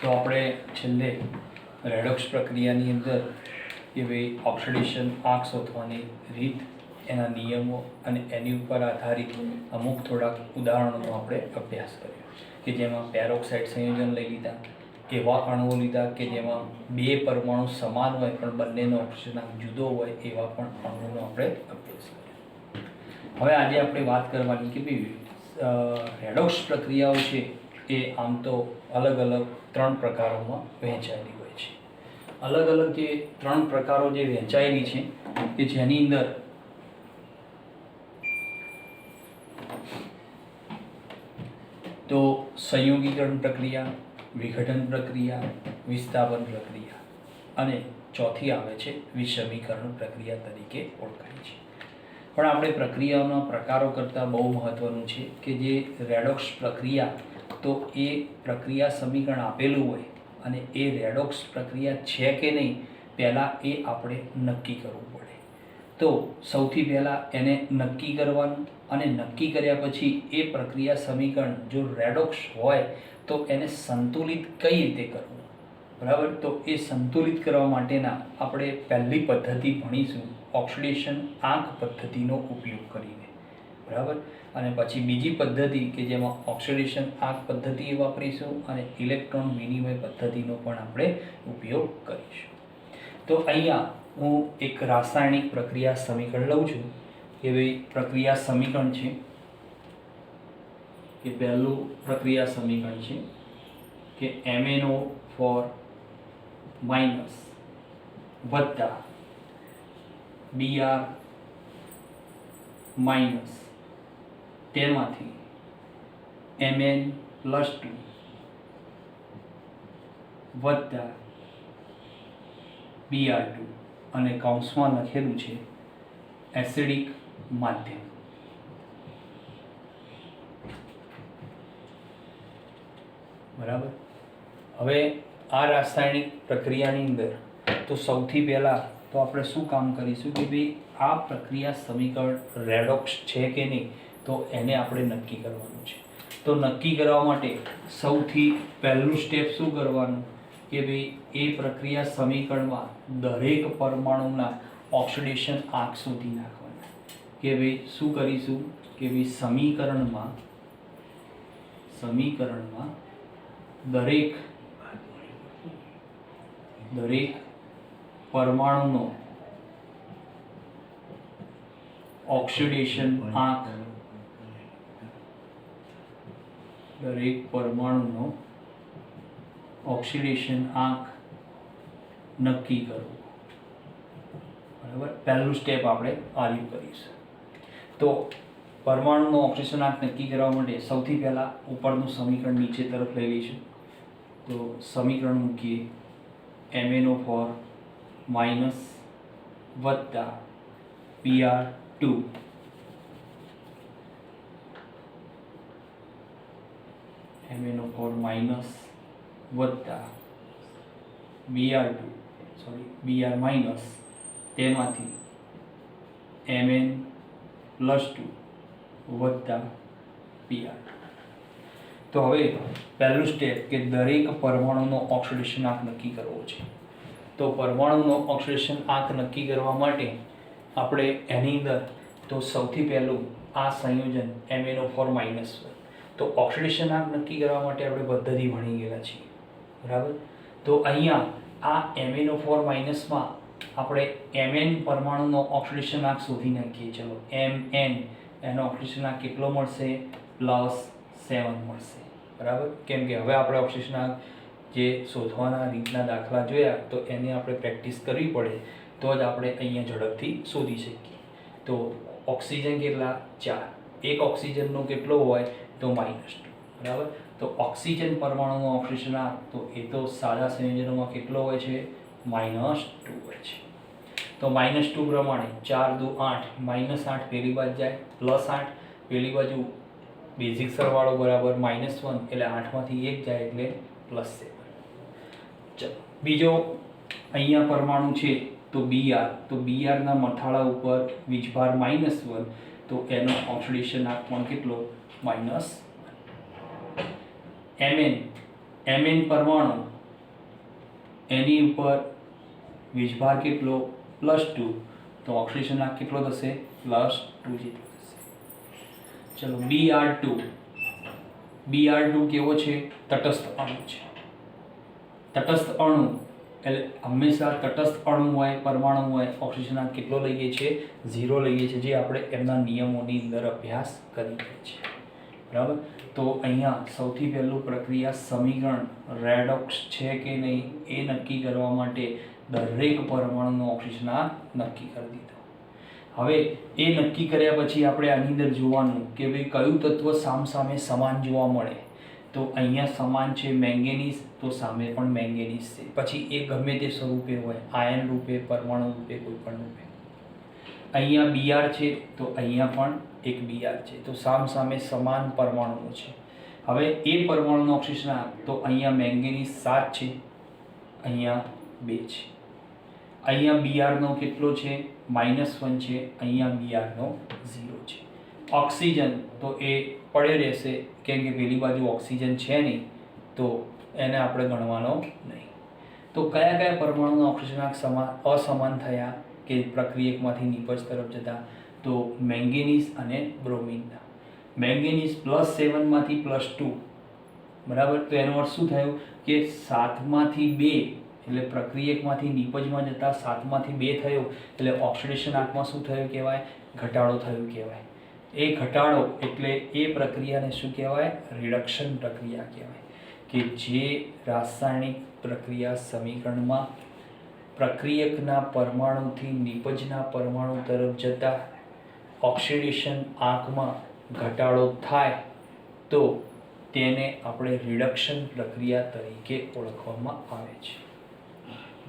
તો આપણે છેલ્લે રેડોક્સ પ્રક્રિયાની અંદર કે ભાઈ ઓક્સિડેશન આંક શોધવાની રીત, એના નિયમો અને એની ઉપર આધારિત અમુક થોડાક ઉદાહરણોનો આપણે અભ્યાસ કર્યો કે જેમાં પેરોક્સાઇડ સંયોજન લઈ લીધા, એવા અણુઓ લીધા કે જેમાં બે પરમાણુ સમાન હોય પણ બંનેનો ઓક્સિજન જુદો હોય એવા પણ અણુઓનો આપણે અભ્યાસ કર્યો। હવે આજે આપણે વાત કરવાની કે ભાઈ રેડોક્સ પ્રક્રિયાઓ છે એ આમ તો અલગ અલગ 3 પ્રકારોમાં વહેંચાયેલી હોય છે। અલગ અલગ જે 3 પ્રકારો જે વહેંચાયેલી છે કે જેની અંદર તો સંયોગીકરણ પ્રક્રિયા, વિઘટન પ્રક્રિયા, વિસ્થાપન પ્રક્રિયા અને ચોથી આવે છે વિષમીકરણ પ્રક્રિયા તરીકે ઓળખાય છે। પણ આપણે પ્રક્રિયાઓના પ્રકારો કરતાં બહુ મહત્વનું છે કે જે રેડોક્સ પ્રક્રિયા, તો એ પ્રક્રિયા સમીકરણ આપેલું હોય અને એ રેડોક્સ પ્રક્રિયા છે કે નહીં પહેલાં એ આપણે નક્કી કરવું પડે। તો સૌથી પહેલાં એને નક્કી કરવાનું અને નક્કી કર્યા પછી એ પ્રક્રિયા સમીકરણ જો રેડોક્સ હોય તો એને સંતુલિત કઈ રીતે કરવું, બરાબર। તો એ સંતુલિત કરવા માટેના આપણે પહેલી પદ્ધતિ ભણીશું ઓક્સિડેશન આંક પદ્ધતિનો ઉપયોગ કરીને, બરાબર। અને પછી બીજી પદ્ધતિ કે જેમાં ઓક્સિડેશન આંક પદ્ધતિ વાપરીશું અને ઇલેક્ટ્રોન વિનિમય પદ્ધતિનો પણ આપણે ઉપયોગ કરીશું। તો અહીંયા હું એક રાસાયણિક પ્રક્રિયા સમીકરણ લઉં છું કે ભાઈ પ્રક્રિયા સમીકરણ છે કે પહેલું પ્રક્રિયા સમીકરણ છે કે MnO4 માઇનસ વત્તા Br માઇનસ તેમાંથી Mn+2 વત્તા Br2 અને કૌંસમાં લખેલું છે એસિડિક માધ્યમ, બરાબર। હવે આ રાસાયણિક પ્રક્રિયાની અંદર તો સૌથી પહેલાં તો આપણે શું કામ કરીશું કે ભાઈ આ પ્રક્રિયા સમીકરણ રેડોક્સ છે કે નહીં તો એને આપણે નક્કી કરવાનું છે। તો નક્કી કરવા માટે સૌથી પહેલું સ્ટેપ શું કરવાનું કે ભાઈ એ પ્રક્રિયા સમીકરણમાં દરેક પરમાણુના ઓક્સિડેશન આંક શોધી નાખવાના કે ભાઈ શું કરીશું કે ભાઈ સમીકરણમાં દરેક પરમાણુનો ઓક્સિડેશન આંક નક્કી કરવું, બરાબર। પહેલું સ્ટેપ આપણે આર્યું કરીશું। તો પરમાણુનો ઓક્સિડેશન આંક નક્કી કરવા માટે સૌથી પહેલાં ઉપરનું સમીકરણ નીચે તરફ લઈ લઈશું। તો સમીકરણ મૂકીએ MnO4 માઇનસ વત્તા Br2 MnO4 માઇનસ વત્તા Br માઇનસ તેમાંથી Mn+2 વત્તા Br2। તો હવે પહેલું સ્ટેપ કે દરેક પરમાણુનો ઓક્સિડેશન આંક નક્કી કરવો છે। તો પરમાણુનો ઓક્સિડેશન આંક નક્કી કરવા માટે આપણે એની અંદર તો સૌથી પહેલું આ સંયોજન MnO4 માઇનસ, તો ઓક્સિડેશન આંક નક્કી કરવા માટે આપણે પદ્ધતિ ભણી ગયેલા છીએ, બરાબર। તો અહીંયા આ MnO4 માઇનસમાં આપણે Mn પરમાણુનો ઓક્સિડેશન આંક શોધી નાખીએ। ચલો Mn એનો ઓક્સિડેશન આંક કેટલો મળશે? +7 મળશે, બરાબર। કેમ કે હવે આપણે ઓક્સિડેશન આંક જે શોધવાના રીતના દાખલા જોયા તો એની આપણે પ્રેક્ટિસ કરવી પડે તો જ આપણે અહીંયા ઝડપથી શોધી શકીએ। તો ઓક્સિજન કેટલા? 4, એક ઓક્સિજનનો કેટલો હોય તો -2, બરાબર। તો ઓક્સિજન પરમાણુનો ઓક્સિડેશન આંક તો એ તો સાદા સંયોજનોમાં કેટલો હોય છે? -2 હોય છે। તો -2 પ્રમાણે 4 દુ 8, -8 પેલી બાજુ જાય, +8 પેલી બાજુ બેઝિક સરવાળો બરાબર -1 એટલે 8માંથી 1 જાય એટલે +7। ચલો બીજો અહીંયા પરમાણુ છે તો Br, તો Brના મથાળા ઉપર વીજભાર -1 તો એનો ઓક્સિડેશન આંક પણ કેટલો? -1। Mn Mn પરમાણુ એની ઉપર વીજભાર કેટલો +2, તો ઓક્સિડેશન આંક કેટલો થશે +2 જેટલો થશે. ચલો Br2 કેવો છે? તટસ્થ અણુ છે. તટસ્થ અણુ એટલે હંમેશા તટસ્થ અણુ હોય, પરમાણુ હોય, ઓક્સિજન આંક કેટલો લઈએ છીએ? 0 લઈએ છીએ, જે આપણે એમના નિયમોની અંદર અભ્યાસ કરીએ છીએ. બરાબર. તો અહીંયા સૌથી પહેલું પ્રક્રિયા સમીકરણ રેડોક્સ છે કે નહીં એ નક્કી કરવા માટે દરેક પરમાણુનો ઓક્સિજન આંક નક્કી કરી દીધો. હવે એ નક્કી કર્યા પછી આપણે આની અંદર જોવાનું કે ભાઈ કયું તત્વ સામસામે સમાન જોવા મળે. તો અહીંયા સમાન છે મેંગેનીઝ, તો સામે પણ મેંગેનીઝ છે. પછી એ ગમે તે સ્વરૂપે હોય, આયન રૂપે, પરમાણુ રૂપે, કોઈ પણ રૂપે. અહીંયા Br છે તો અહીંયા પણ એક Br છે, તો સામસામે સમાન પરમાણુઓ છે. હવે એ પરમાણુનો ઓક્સિજન આંક, તો અહીંયા મેંગેનીઝ 7 છે, અહીંયા 2 છે. અહીંયા Br નો કેટલો છે? -1 છે. અહીંયા Br નો 0 છે. ઓક્સિજન તો એ પડે રહેશે, કેમ કે પેલી બાજુ ઓક્સિજન છે નહીં, તો એને આપણે ગણવાનો નહીં. તો કયા કયા પરમાણુના ઓક્સિજન આંક અસમાન થયા કે પ્રક્રિયકમાંથી નિપજ તરફ જતા? તો મેંગેનીઝ અને બ્રોમિનના. મેંગેનીઝ +7 માંથી +2, બરાબર. તો એનો અર્થ શું થયો કે 7 માંથી 2, એટલે પ્રક્રિયકમાંથી નિપજમાં જતા 7 માંથી 2 થયો, એટલે ઓક્સિડેશન આંકમાં શું થયું કહેવાય? ઘટાડો થયો કહેવાય. એ ઘટાડો એટલે એ પ્રક્રિયાને શું કહેવાય? રિડક્શન પ્રક્રિયા કહેવાય. કે જે રાસાયણિક પ્રક્રિયા સમીકરણમાં પ્રક્રિયકના પરમાણુથી નિપજના પરમાણુ તરફ જતા ઓક્સિડેશન આંકમાં ઘટાડો થાય તો તેને આપણે રિડક્શન પ્રક્રિયા તરીકે ઓળખવામાં આવે છે.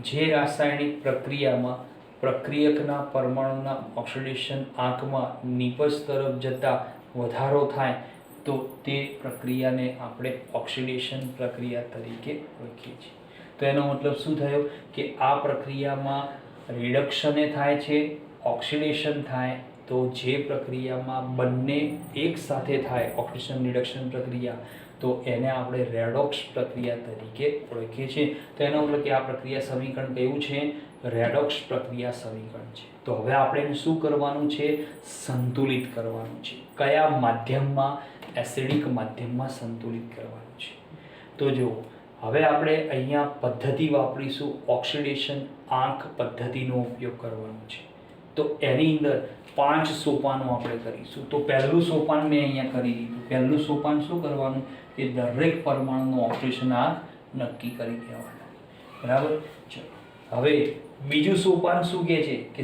જે રાસાયણિક પ્રક્રિયામાં પ્રક્રિયકના પરમાણુના ઓક્સિડેશન આંકમાં નિપજ તરફ જતા વધારો થાય તો તે પ્રક્રિયાને આપણે ઓક્સિડેશન પ્રક્રિયા તરીકે ઓળખીએ છીએ. તો એનો મતલબ શું થયો કે આ પ્રક્રિયામાં રિડક્શને થાય છે, ઓક્સિડેશન થાય. તો જે પ્રક્રિયામાં બંને એક સાથે થાય, ઓક્સિડેશન રિડક્શન પ્રક્રિયા, તો એને આપણે રેડોક્સ પ્રક્રિયા તરીકે ઓળખીએ છીએ. તો એનો મતલબ કે આ પ્રક્રિયા સમીકરણ કેવું છે? રેડોક્સ પ્રક્રિયા સમીકરણ છે. તો હવે આપણે શું કરવાનું છે? સંતુલિત કરવાનું છે. કયા માધ્યમમાં? એસિડિક માધ્યમમાં સંતુલિત કરવાનું છે. તો જુઓ, હવે આપણે અહીંયા પદ્ધતિ વાપરીશું, ઓક્સિડેશન આંક પદ્ધતિનો ઉપયોગ કરવાનો છે. તો એની અંદર 5 સોપાનો આપણે કરીશું. તો પહેલું સોપાન મેં અહીંયા કરી દીધું. પહેલું સોપાન શું કરવાનું કે દરેક પરમાણુનો ઓક્સિડેશન આંક નક્કી કરી દેવાનો. બરાબર. ચલો, હવે બીજું સોપાન શું કહે છે કે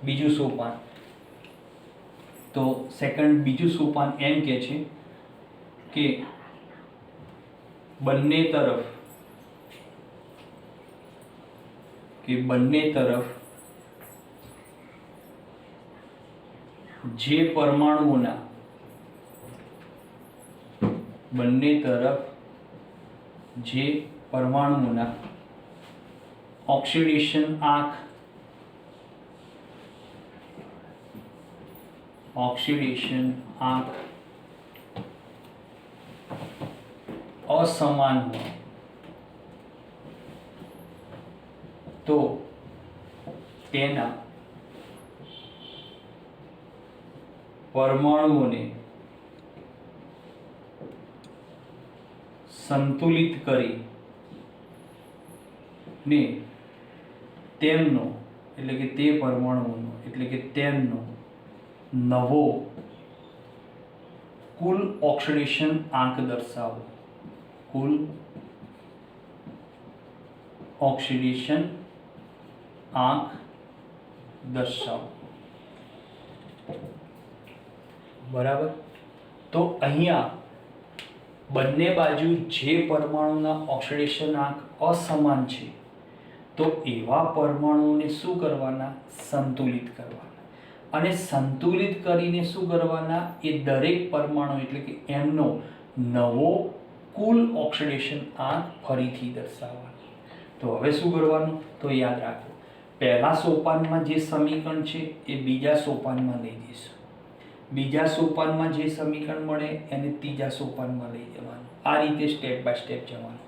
બીજું સોપાન. તો બીજું સોપાન એમ કહે છે કે બંને તરફ જે પરમાણુઓના ઓક્સિડેશન આંક અસમાન હોય તો તેના પરમાણુઓને સંતુલિત કરીને તેમનો એટલે કે તે પરમાણુઓનો એટલે કે તેમનો નવો કુલ ઓક્સિડેશન આંક દર્શાવો. કુલ ઓક્સિડેશન આંક દર્શાવો. બરાબર. તો અહીંયા બંને બાજુ જે પરમાણુના ઓક્સિડેશન આંક અસમાન છે, તો એવા પરમાણુઓને શું કરવાના? સંતુલિત કરવાના. અને સંતુલિત કરીને શું કરવાના? એ દરેક પરમાણુ એટલે કે એમનો નવો કુલ ઓક્સિડેશન આંક ફરીથી દર્શાવવાનો. તો હવે શું કરવાનું? તો યાદ રાખો, પહેલા સોપાનમાં જે સમીકરણ છે એ બીજા સોપાનમાં લઈ જઈશું. બીજા સોપાનમાં જે સમીકરણ મળે એને ત્રીજા સોપાનમાં લઈ જવાનું. આ રીતે સ્ટેપ બાય સ્ટેપ જવાનું.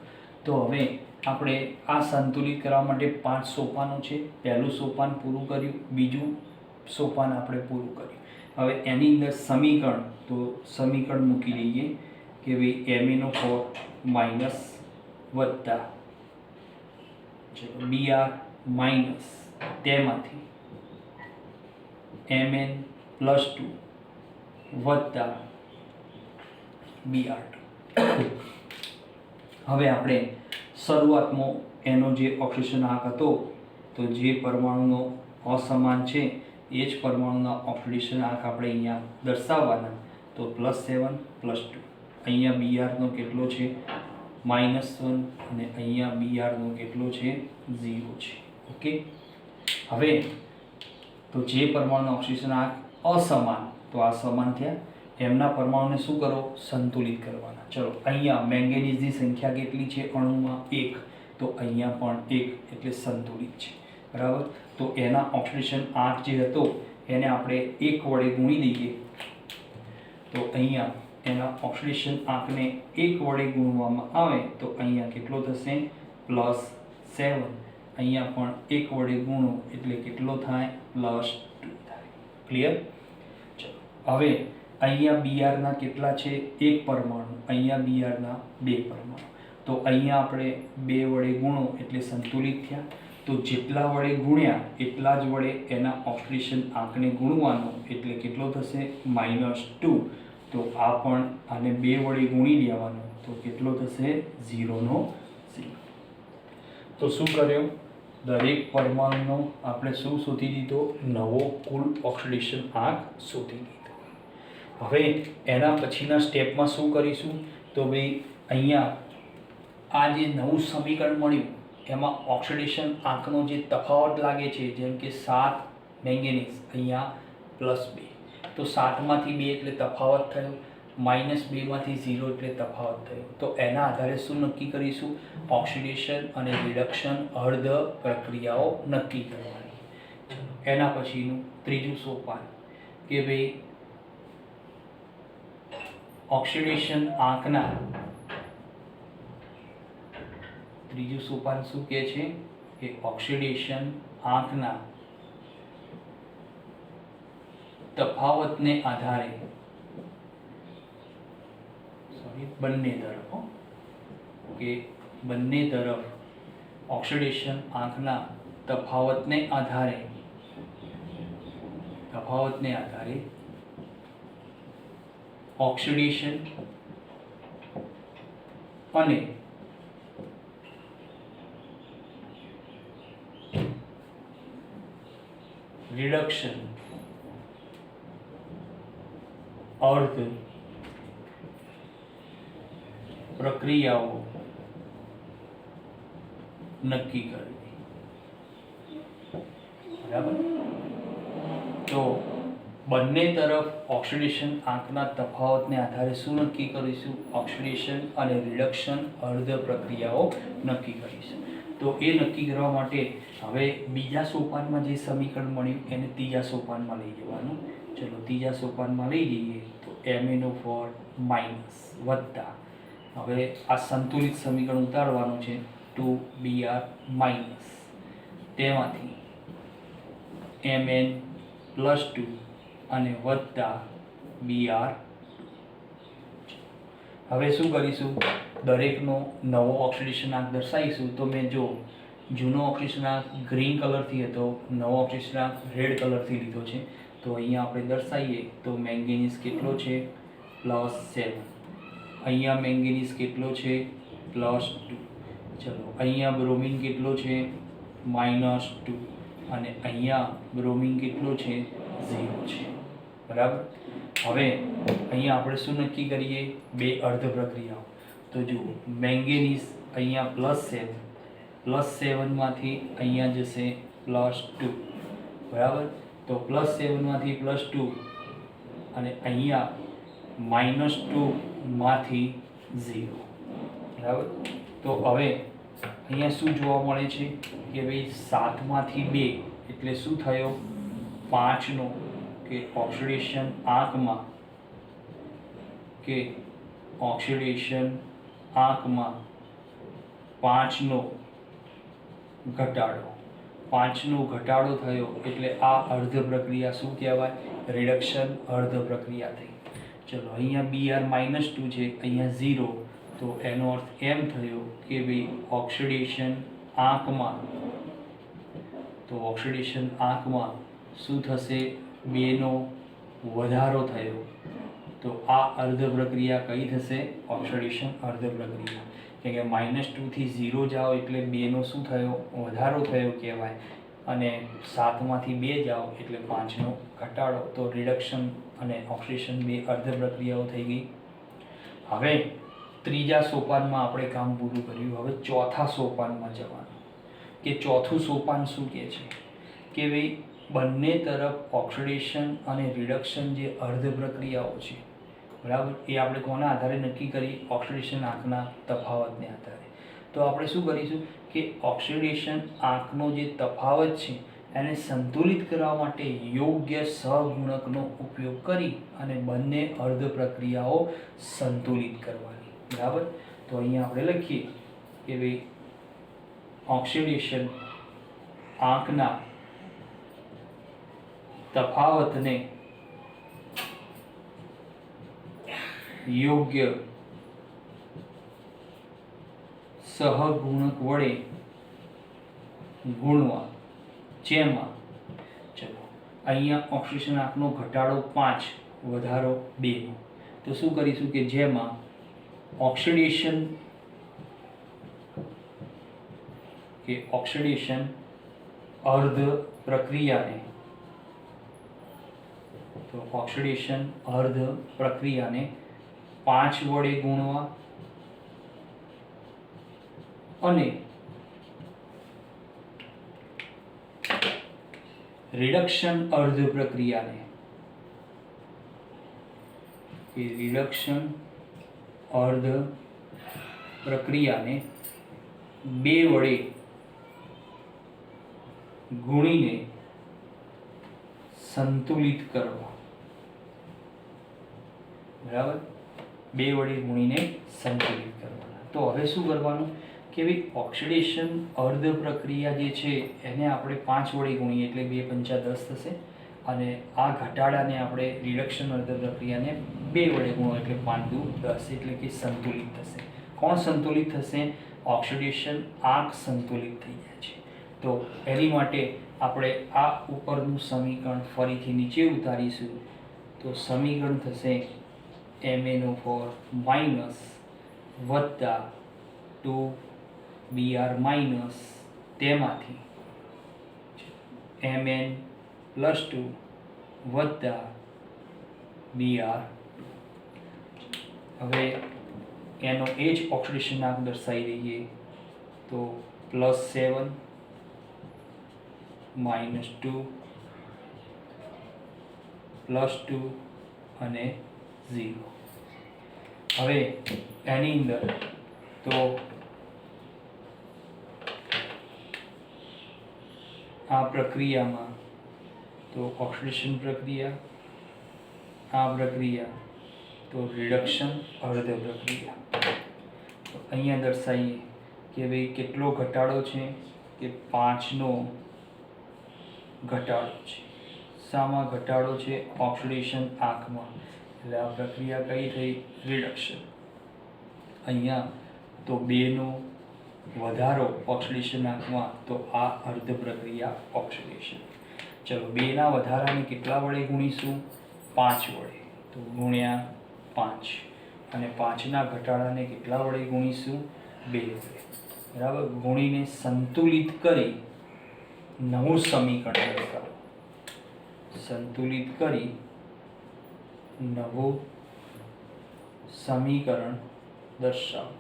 તો હવે આપણે આ સંતુલિત કરવા માટે 5 સોપાનો છે. પહેલું સોપાન પૂરું કર્યું, બીજું સોપાન આપણે પૂરું કર્યું. હવે એની અંદર સમીકરણ, તો સમીકરણ મૂકી દઈએ કે ભાઈ MA/4 માઇનસ વત્તા BR માઇનસ તેમાંથી MN+2 વત્તા BR2. હવે આપણે શરૂઆતમાં એનો જે ઓક્સિડેશન આંક હતો, તો જે પરમાણુનો અસમાન છે એ જ પરમાણુના ઓક્સિડેશન આંક આપણે અહીંયા દર્શાવવાના. તો +7 +2. અહીંયા BRનો કેટલો છે? -1 અને અહીંયા BRનો કેટલો છે? 0 છે. ઓકે. હવે તો જે પરમાણુનો ઓક્સિડેશન આંક અસમાન, તો આ સમાન થયા. એમના પરમાણુને શું કરો? સંતુલિત કરવાના. ચલો, અહીંયા મેંગેનીઝની સંખ્યા કેટલી છે અણુમાં? 1. તો અહીંયા પણ 1 એટલે સંતુલિત છે. બરાબર. તો એના ઓક્સિડેશન આંક જે હતો એને આપણે 1 વડે ગુણી દઈએ. તો અહીંયા એના ઓક્સિડેશન આંકને 1 વડે ગુણવામાં આવે તો અહીંયા કેટલો થશે? +7. અહીંયા પણ 1 વડે ગુણો એટલે કેટલો થાય? +2 થાય. ક્લિયર? ચલો, હવે અહીંયા BRના કેટલા છે? 1 પરમાણુ. અહીંયા BRના 2 પરમાણુ. તો અહીંયા આપણે 2 વડે ગુણો એટલે સંતુલિત થયા. તો જેટલા વડે ગુણ્યા એટલા જ વડે એના ઓક્સિડેશન આંકને ગુણવાનો એટલે કેટલો થશે? -2. તો આ પણ આને 2 વડે ગુણી દેવાનો તો કેટલો થશે? 0 નો 0. તો શું કર્યું? દરેક પરમાણુનો આપણે શું શોધી દીધો? નવો કુલ ઓક્સિડેશન આંક શોધી દીધો. હવે એના પછીના સ્ટેપમાં શું કરીશું? તો ભાઈ અહીંયા આ જે નવું સમીકરણ મળ્યું એમાં ઓક્સિડેશન આંકનો જે તફાવત લાગે છે, જેમ કે 7 મેંગેનીઝ, અહીંયા +2. તો 7માંથી 2 એટલે તફાવત થયો, -2 માંથી 0 એટલે તફાવત થયો. તો એના આધારે શું નક્કી કરીશું? ઓક્સિડેશન અને રિડક્શન અર્ધ પ્રક્રિયાઓ નક્કી કરવાની. એના પછીનું ત્રીજું સોપાન કે ભાઈ ઓક્સિડેશન આંકના, ત્રીજું સોપાન શું કહે છે? કે ઓક્સિડેશન આંકના તફાવતને આધારે બંને તરફ ઓક્સિડેશન આંકના તફાવતને આધારે ઓક્સિડેશન અને રિડક્શન અર્ધ પ્રક્રિયાઓ નક્કી કરવી. બરાબર. તો બંને તરફ ઓક્સિડેશન આંકના તફાવતને આધારે શું નક્કી કરીશું? ઓક્સિડેશન અને રિડક્શન અર્ધ પ્રક્રિયાઓ નક્કી કરીશું. તો એ નક્કી કરવા માટે હવે બીજા સોપાનમાં જે સમીકરણ મળ્યું એને ત્રીજા સોપાનમાં લઈ જવાનું. ચલો, ત્રીજા સોપાનમાં લઈ જઈએ તો MnO4 માઇનસ વત્તા, હવે આ સંતુલિત સમીકરણ ઉતારવાનું છે, 2Br માઇનસ તેમાંથી Mn+2 અને વત્તા BR. હવે શું કરીશું? દરેકનો નવો ઓક્સિડેશન આંક દર્શાવીશું. તો મેં જો જૂનો ઓક્સિડેશન આંક ગ્રીન કલરથી હતો, નવો ઓક્સિડેશન આંક રેડ કલરથી લીધો છે. તો અહીંયા આપણે દર્શાવીએ તો મેંગેનીઝ કેટલો છે? +7. અહીંયા મેંગેનીઝ કેટલો છે? +2. ચલો, અહીંયા બ્રોમિન કેટલો છે? -2. અને અહીંયા બ્રોમિન કેટલો છે? 0 છે. બરાબર. હવે અહીંયા આપણે શું નક્કી કરીએ? 2 અર્ધ પ્રક્રિયાઓ. તો જુઓ, મેંગેનીઝ અહીંયા +7 માંથી અહીંયા જશે +2. બરાબર. તો +7 માંથી +2 અને અહીંયા -2 માંથી 0. બરાબર. તો હવે અહીંયા શું જોવા મળે છે કે ભાઈ 7 માંથી 2 એટલે શું થયો? 5નો કે ઓક્સિડેશન આંકમાં આંકમાં 5નો ઘટાડો 5નો ઘટાડો થયો એટલે આ અર્ધ પ્રક્રિયા શું કહેવાય? રિડક્શન અર્ધ પ્રક્રિયા થઈ. ચલો અહીંયા Br-2 છે, અહીંયા 0, તો એનો અર્થ એમ થયો કે ભાઈ ઓક્સિડેશન આંકમાં શું થશે? 2નો વધારો થયો. તો આ અર્ધ પ્રક્રિયા કઈ થશે? ઓક્સિડેશન અર્ધ પ્રક્રિયા. કેમ કે -2 થી 0 જાઓ એટલે 2નો શું થયો? વધારો થયો કહેવાય. અને 7માંથી 2 જાઓ એટલે 5નો ઘટાડો. તો રિડક્શન અને ઓક્સિડેશન બે અર્ધ પ્રક્રિયાઓ થઈ ગઈ. હવે ત્રીજા સોપાનમાં આપણે કામ પૂરું કર્યું. હવે ચોથા સોપાનમાં જવાનું. કે ચોથું સોપાન શું કહે છે? કે ભાઈ બંને તરફ ઓક્સિડેશન અને રિડક્શન જે અર્ધ પ્રક્રિયાઓ છે, બરાબર, એ આપણે કોના આધારે નક્કી કરી? ઓક્સિડેશન આંકના તફાવતને આધારે. તો આપણે શું કરીશું કે ઓક્સિડેશન આંકનો જે તફાવત છે એને સંતુલિત કરવા માટે યોગ્ય સહગુણકનો ઉપયોગ કરી અને બંને અર્ધ પ્રક્રિયાઓ સંતુલિત કરવાની. બરાબર. તો અહીંયા આપણે લખીએ કે ભાઈ ઓક્સિડેશન આંકના તફાવતને યોગ્ય સહગુણક વડે ગુણવા. જેમાં ચલો અહીંયા ઓક્સિડેશન આંકનો ઘટાડો 5, વધારો 2. તો શું કરીશું કે જેમાં ઓક્સિડેશન અર્ધ પ્રક્રિયાને 5 વડે ગુણવા અને રિડક્શન અર્ધ પ્રક્રિયાને 2 વડે ગુણીને સંતુલિત કરવા. બરાબર. 2 વડે ગુણીને સંતુલિત કરવાના. તો હવે શું કરવાનું કે ભાઈ ઓક્સિડેશન અર્ધ પ્રક્રિયા જે છે એને આપણે 5 વડે ગુણીએ એટલે 2 પંચા 10 થશે. અને આ ઘટાડાને આપણે રિડક્શન અર્ધ પ્રક્રિયાને 2 વડે ગુણો એટલે 5 દુ 10 એટલે કે સંતુલિત થશે. કોણ સંતુલિત થશે? ઓક્સિડેશન આંક સંતુલિત થઈ જાય છે. તો એની માટે આપણે આ ઉપરનું સમીકરણ ફરીથી નીચે ઉતારીશું. તો સમીકરણ થશે MnO4 માઇનસ વત્તા 2Br તેમાંથી Mn+2 વત્તા Br. હવે એનો એ જ ઓક્સિડેશન આંક દર્શાવી દઈએ. તો +7 -2 +2 અને 0. હવે એની અંદર તો આ પ્રક્રિયામાં તો ઓક્સિડેશન પ્રક્રિયા, આ પ્રક્રિયા તો રિડક્શન અર્ધ પ્રક્રિયા. તો અહીંયા દર્શાવીએ કે ભાઈ કેટલો ઘટાડો છે? કે 5નો ઘટાડો છે. શામાં ઘટાડો છે? ઓક્સિડેશન આંકમાં. એટલે આ પ્રક્રિયા કઈ થઈ? રિડક્શન. અહીંયા તો 2નો વધારો ઓક્સિડેશન આંકમાં, તો આ અર્ધ પ્રક્રિયા ઓક્સિડેશન. ચલો 2ના વધારાને કેટલા વડે ગુણીશું? 5 વડે. તો ગુણ્યા 5. અને 5ના ઘટાડાને કેટલા વડે ગુણીશું? 2 વડે. બરાબર. ગુણીને સંતુલિત કરી નવું સમીકરણ લખાવો. સંતુલિત કરી નવું સમીકરણ દર્શાવો.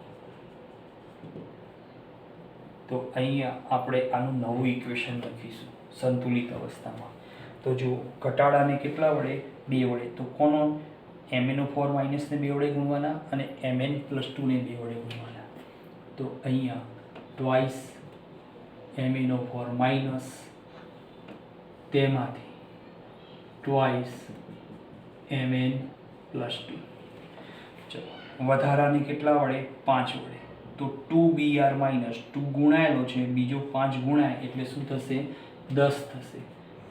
તો અહીંયા આપણે આનું નવું ઇક્વેશન લખીશું સંતુલિત અવસ્થામાં. તો જો ઘટાડાને કેટલા વડે? 2 વડે. તો કોનો? MnO4 માઇનસને 2 વડે ગુણવાના અને Mn+2 ને 2 વડે ગુણવાના. તો અહીંયા ટ્વાઇસ MnO4 માઇનસ તેમાંથી ટ્વાઇસ mn પ્લસ 2. ચલો વધારાને કેટલા વડે? 5 વડે. તો 2br માઇનસ 2 ગુણાયેલો છે, બીજો 5 ગુણાય એટલે શું થશે? 10 થશે.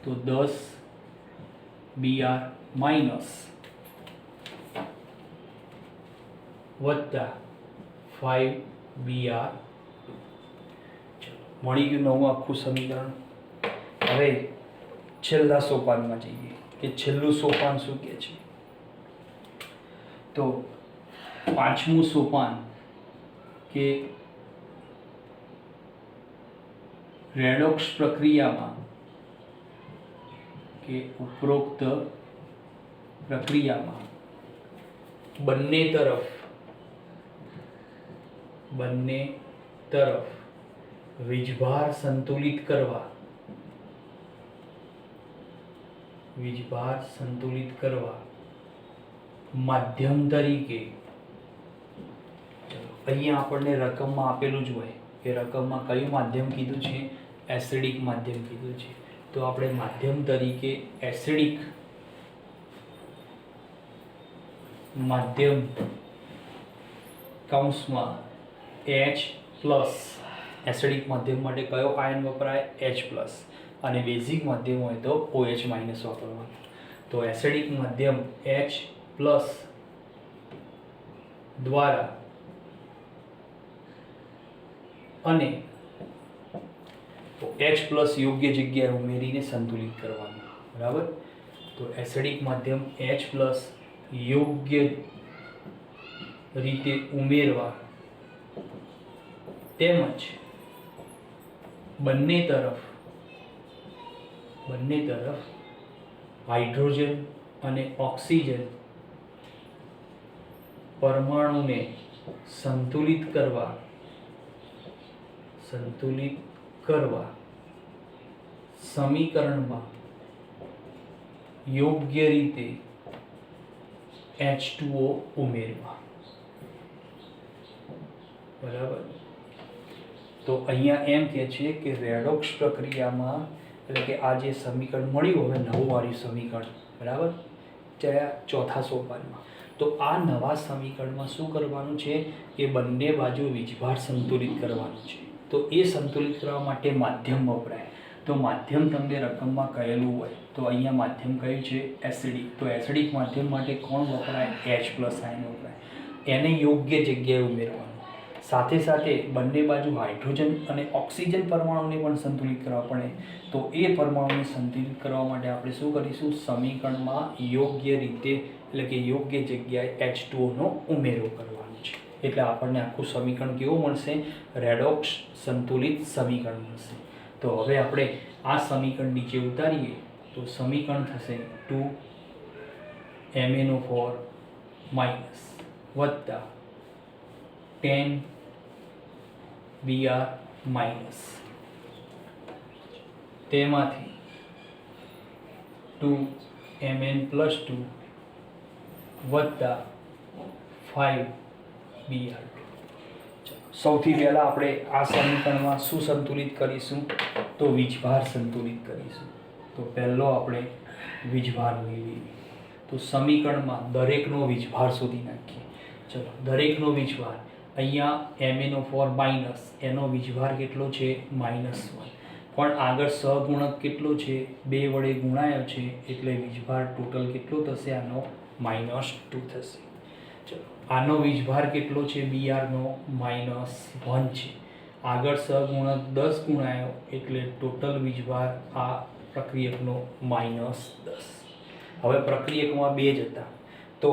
તો 10br માઇનસ વત્તા 5br. મળી ગયું નવું આખું સમીકરણ. હવે છેલ્લા સોપાનમાં જઈએ કે છેલ્લું સોપાન શું કહે છે. તો પાંચમું સોપાન કે રેડોક્સ પ્રક્રિયામાં કે ઉપરોક્ત પ્રક્રિયામાં બંને તરફ વીજભાર સંતુલિત કરવા માધ્યમ તરીકે, અહીંયા આપણને રકમમાં આપેલું જ હોય કે રકમમાં કયું માધ્યમ કીધું છે? એસિડિક માધ્યમ કીધું છે. તો આપણે માધ્યમ તરીકે એસિડિક માધ્યમ કૌંસમાં H પ્લસ, એસિડિક માધ્યમ માટે કયો આયન વપરાય? H plus. અને બેઝિક માધ્યમ હોય તો OH માઇનસ વાપરવાનું. તો એસિડિક માધ્યમ H પ્લસ દ્વારા અને તો H પ્લસ યોગ્ય જગ્યાએ ઉમેરીને સંતુલિત કરવાનું. બરાબર. તો એસિડિક માધ્યમ H પ્લસ યોગ્ય રીતે ઉમેરવા તેમજ બંને તરફ હાઇડ્રોજન અને ઓક્સિજન પરમાણુને સંતુલિત કરવા સમીકરણમાં યોગ્ય રીતે H2O ઉમેરવા. બરાબર. તો અહીંયા એમ કહે છે કે રેડોક્સ પ્રક્રિયામાં, એટલે કે આ જે સમીકરણ મળ્યું હવે નવું વાળું સમીકરણ, બરાબર, ચોથા સોપાનમાં. તો આ નવા સમીકરણમાં શું કરવાનું છે કે બંને બાજુ વીજભાર સંતુલિત કરવાનું છે. તો એ સંતુલિત કરવા માટે માધ્યમ વપરાય. તો માધ્યમ તમને રકમમાં કહેલું હોય તો અહીંયા માધ્યમ કયું છે? એસિડિક. તો એસિડિક માધ્યમ માટે કોણ વપરાય? H પ્લસ આયન વપરાય. એને યોગ્ય જગ્યાએ ઉમેરવાનું. સાથે સાથે બંને બાજુ હાઇડ્રોજન અને ઓક્સિજન પરમાણુને પણ સંતુલિત કરવા પડે. તો એ પરમાણુને સંતુલિત કરવા માટે આપણે શું કરીશું? સમીકરણમાં યોગ્ય રીતે, એટલે કે યોગ્ય જગ્યાએ H2O નો ઉમેરો કરવાનો છે. એટલે આપણને આખું સમીકરણ કેવું મળશે? રેડોક્સ સંતુલિત સમીકરણ મળશે. તો હવે આપણે આ સમીકરણ નીચે ઉતારીએ તો સમીકરણ થશે 2MnO4 માઇનસ વત્તા 10Br માઇનસ, તેમાંથી 2Mn પ્લસ 2 વત્તા 5Br. સૌથી પહેલાં આપણે આ સમીકરણમાં શું સંતુલિત કરીશું? તો વીજભાર સંતુલિત કરીશું. તો પહેલો આપણે વીજભાર મેળવીએ. તો સમીકરણમાં દરેકનો વીજભાર શોધી નાખીએ. ચલો, દરેકનો વીજભાર અહીંયા MnO4 માઇનસ, એનો વીજભાર કેટલો છે? -1. પણ આગળ સહગુણક કેટલો છે? 2 વડે ગુણાયો છે એટલે વીજભાર ટોટલ કેટલો થશે? આનો -2 થશે. ચલો, આનો વીજભાર કેટલો છે? Br નો -1 છે. આગળ સહગુણક 10 ગુણાયો એટલે ટોટલ વીજભાર આ પ્રક્રિયકનો -10. હવે પ્રક્રિયકમાં 2 જ હતા. તો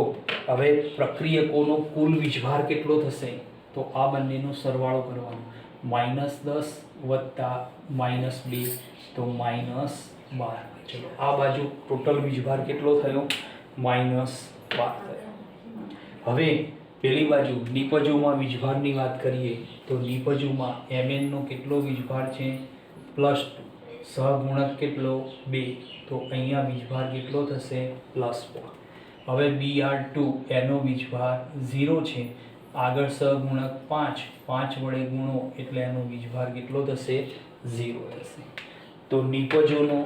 હવે પ્રક્રિયકોનો કુલ વીજભાર કેટલો થશે? તો આ બંનેનો સરવાળો કરવાનો. -10 વત્તા -2 તો -12. ચલો, આ બાજુ ટોટલ વીજભાર કેટલો થયો? -12 થયો. હવે પેલી બાજુ નિપજોમાં વીજભારની વાત કરીએ તો નિપજોમાં Mn નો કેટલો વીજભાર છે? +2. સહગુણક કેટલો? 2. તો અહીંયા વીજભાર કેટલો થશે? +4. હવે Br2 એનો વીજભાર 0 છે. આગળ સહગુણક 5 વડે ગુણો એટલે એનો વીજભાર કેટલો થશે? 0 થશે. તો નિપજોનો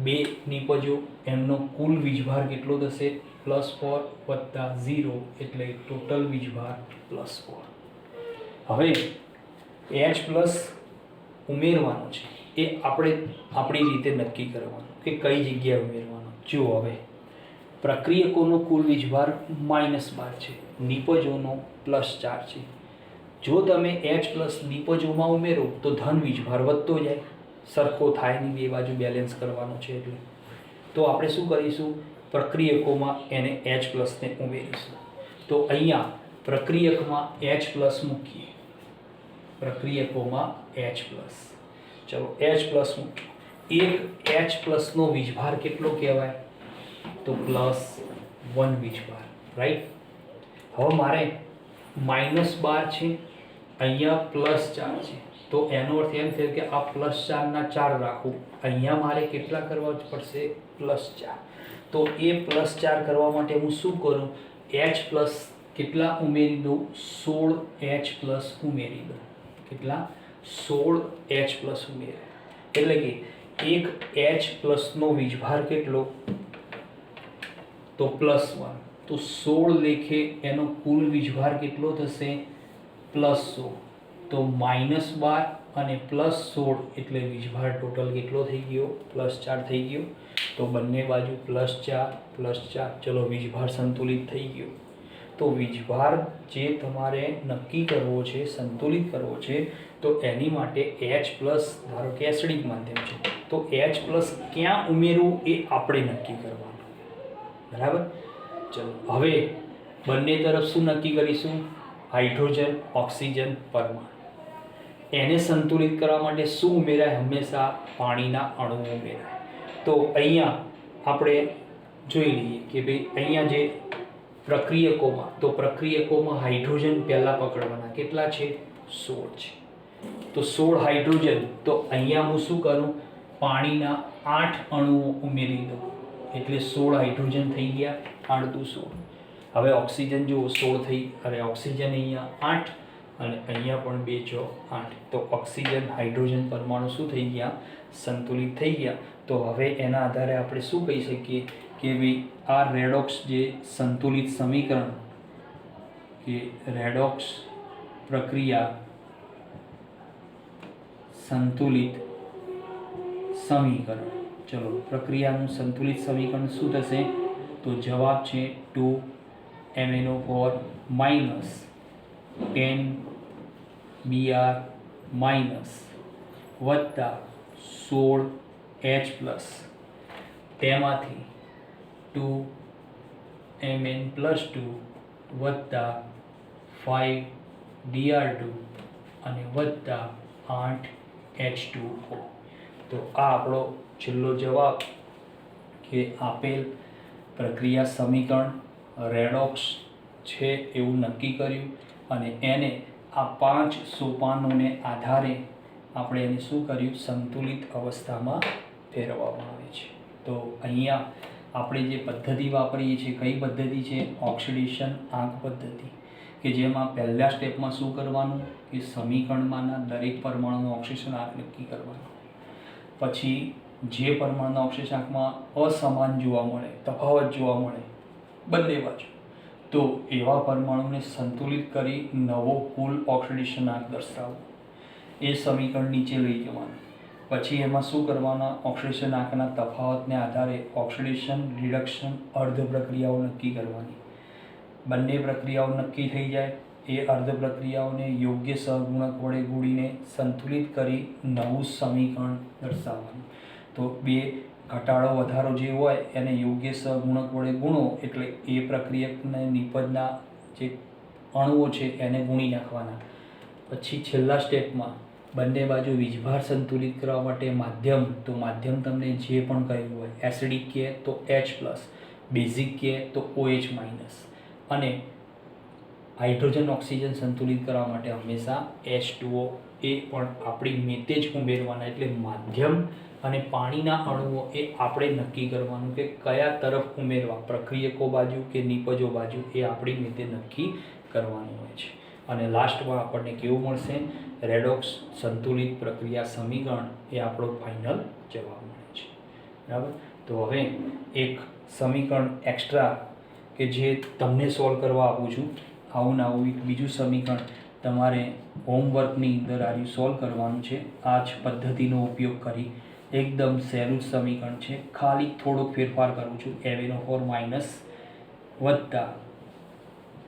2 નિપજો એમનો કુલ વીજભાર કેટલો થશે +4 વત્તા 0 એટલે ટોટલ વીજભાર +4. હવે H પ્લસ ઉમેરવાનો છે એ આપણે આપણી રીતે નક્કી કરવાનું કે કઈ જગ્યાએ ઉમેરવાનો. જો હવે પ્રક્રિયકોનો કુલ વીજભાર -12 છે, નિપજોનો +4 છે. જો તમે H પ્લસ નિપજોમાં ઉમેરો તો ધન વીજભાર વધતો જાય, સરખો થાય નહીં, બે બાજુ બેલેન્સ કરવાનો છે એટલે. તો આપણે શું કરીશું, પ્રક્રિયકોમાં એને H પ્લસને ઉમેરીશું. તો અહીંયા પ્રક્રિયકમાં H પ્લસ મૂકીએ, પ્રક્રિયકોમાં H પ્લસ. ચલો H પ્લસ મૂકીએ. એક H પ્લસનો વીજભાર કેટલો કહેવાય તો +1 વીજભાર, રાઈટ. હવે મારે -12 છે, અહીંયા +4 છે, તો એનો અર્થ એમ થયો કે આ +4 ના 4 રાખું, અહીંયા મારે કેટલા કરવા પડશે +4. તો એ +4 કરવા માટે હું શું કરું, H પ્લસ કેટલા ઉમેરી દઉં, 16 H પ્લસ ઉમેરી દઉં. કેટલા 16 H પ્લસ ઉમેરે એટલે કે એક H પ્લસનો વીજભાર કેટલો તો +1, તો 16 લેખે એનો કુલ વીજભાર કેટલો થશે +16. તો -12 અને +16 એટલે વીજભાર ટોટલ કેટલો થઈ ગયો +4 થઈ ગયો. તો બંને બાજુ +4 ચલો વીજભાર સંતુલિત થઈ ગયો. તો વીજભાર જે તમારે નક્કી કરવો છે, સંતુલિત કરવો છે, તો એની માટે H પ્લસ, ધારો કે એસિડિક માધ્યમ છે તો H પ્લસ ક્યાં ઉમેરવું એ આપણે નક્કી કરવાનું, બરાબર. ચલો હવે બંને તરફ શું નક્કી કરીશું, હાઇડ્રોજન ઓક્સિજન પરમાણુ. એને સંતુલિત કરવા માટે શું ઉમેરાય, હંમેશા પાણીના અણુઓ ઉમેરાય. તો અહીંયા આપણે જોઈ લઈએ કે ભાઈ અહીંયા જે પ્રક્રિયકોમાં, તો પ્રક્રિયકોમાં હાઇડ્રોજન પહેલાં પકડવાના, કેટલા છે 16 છે. તો 16 હાઇડ્રોજન, તો અહીંયા હું શું કરું, પાણીના 8 અણુઓ ઉમેરી દઉં એટલે 16 હાઇડ્રોજન થઈ ગયા, 8 દુ 16. હવે ઓક્સિજન જુઓ 16 થઈ, અને ઓક્સિજન અહીંયા 8 અને અહીંયા પણ 2 × 8. તો ઓક્સિજન હાઇડ્રોજન પરમાણુ શું થઈ ગયા, સંતુલિત થઈ ગયા. તો હવે એના આધારે આપણે શું કહી શકીએ કે ભાઈ આ રેડોક્સ જે સંતુલિત સમીકરણ, કે રેડોક્સ પ્રક્રિયા સંતુલિત સમીકરણ. ચલો પ્રક્રિયાનું સંતુલિત સમીકરણ શું થશે, તો જવાબ છે 2MnO4 -10 Br- વત્તા 16 H પ્લસ, તેમાંથી 2Mn+2 વત્તા 5 Dr2 અને વત્તા 8 H2O. તો આ આપણો છેલ્લો જવાબ કે આપેલ પ્રક્રિયા સમીકરણ રેડોક્સ છે એવું નક્કી કર્યું, અને એને આ 5 સોપાનોને આધારે આપણે એને શું કર્યું, સંતુલિત અવસ્થામાં ફેરવવામાં આવે છે. તો અહીંયા આપણે જે પદ્ધતિ વાપરીએ છીએ, કઈ પદ્ધતિ છે, ઓક્સિડેશન આંક પદ્ધતિ, કે જેમાં પહેલા સ્ટેપમાં શું કરવાનું કે સમીકરણમાંના દરેક પરમાણુનો ઓક્સિડેશન આંક નક્કી કરવાનો. પછી જે પરમાણુના ઓક્સિડેશન આંકમાં અસમાન જોવા મળે, તફાવત જોવા મળે બંને બાજુ, તો એવા પરમાણુને સંતુલિત કરી નવો કુલ ઓક્સિડેશન આંક દર્શાવવો. એ સમીકરણ નીચે લઈ જવાનું. પછી એમાં શું કરવાના, ઓક્સિડેશન આંકના તફાવતને આધારે ઓક્સિડેશન રિડક્શન અર્ધ પ્રક્રિયાઓ નક્કી કરવાની. બંને પ્રક્રિયાઓ નક્કી થઈ જાય એ અર્ધ પ્રક્રિયાઓને યોગ્ય સહગુણક વડે ગુણીને સંતુલિત કરી નવું સમીકરણ દર્શાવવાનું. તો બે ઘટાડો વધારો જે હોય એને યોગ્ય સહગુણક વડે ગુણો એટલે એ પ્રક્રિયકને નિપજના જે અણુઓ છે એને ગુણી નાખવાના. પછી છેલ્લા સ્ટેપમાં બંને બાજુ વીજભાર સંતુલિત કરવા માટે માધ્યમ, તો માધ્યમ તમને જે પણ કહ્યું હોય, એસિડિક કહે તો H+, બેઝિક કહે તો OH-, અને હાઇડ્રોજન ઓક્સિજન સંતુલિત કરવા માટે હંમેશા H2O એ પણ આપણી મેતે જ ઉમેરવાના. એટલે માધ્યમ અને પાણીના અણુઓ એ આપણે નક્કી કરવાનું કે કયા તરફ ઉમેરવા, પ્રક્રિયકો બાજુ કે નિપજો બાજુ, એ આપણી મેતે નક્કી કરવાનું હોય છે. અને લાસ્ટમાં આપણને કેવું મળશે, રેડોક્સ સંતુલિત પ્રક્રિયા સમીકરણ એ આપણો ફાઇનલ જવાબ મળે છે, બરાબર. તો હવે એક સમીકરણ એક્સ્ટ્રા કે જે તમને સોલ્વ કરવા આપું છું, આવું ને આવું એક બીજું સમીકરણ તમારે હોમવર્કની અંદર આ સોલ્વ કરવાનું છે. આ જ પદ્ધતિનો ઉપયોગ કરી એકદમ સહેલું સમીકરણ છે, ખાલી થોડોક ફેરફાર કરું છું. Mn/- માઇનસ વત્તા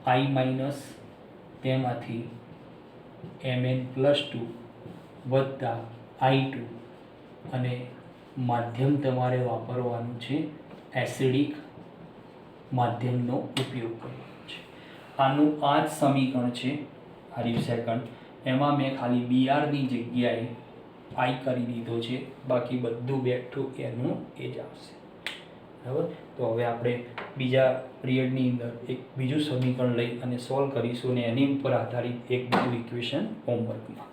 i માઇનસ તેમાંથી Mn+2 વત્તા i2 અને માધ્યમ તમારે વાપરવાનું છે એસિડિક માધ્યમનો ઉપયોગ કરવાનો છે. આનું આ જ સમીકરણ છે આર્યુ સેકન્ડ. એમાં મેં ખાલી બીઆરની જગ્યાએ આઈ કરી દીધો છે, બાકી બધું બેઠું એનું એ જ આવશે. બરાબર. તો હવે આપણે બીજા પિરિયડની અંદર એક બીજું સમીકરણ લઈ અને સોલ્વ કરીશું અને એની ઉપર આધારિત એક બીજું ઇક્વેશન હોમવર્કમાં.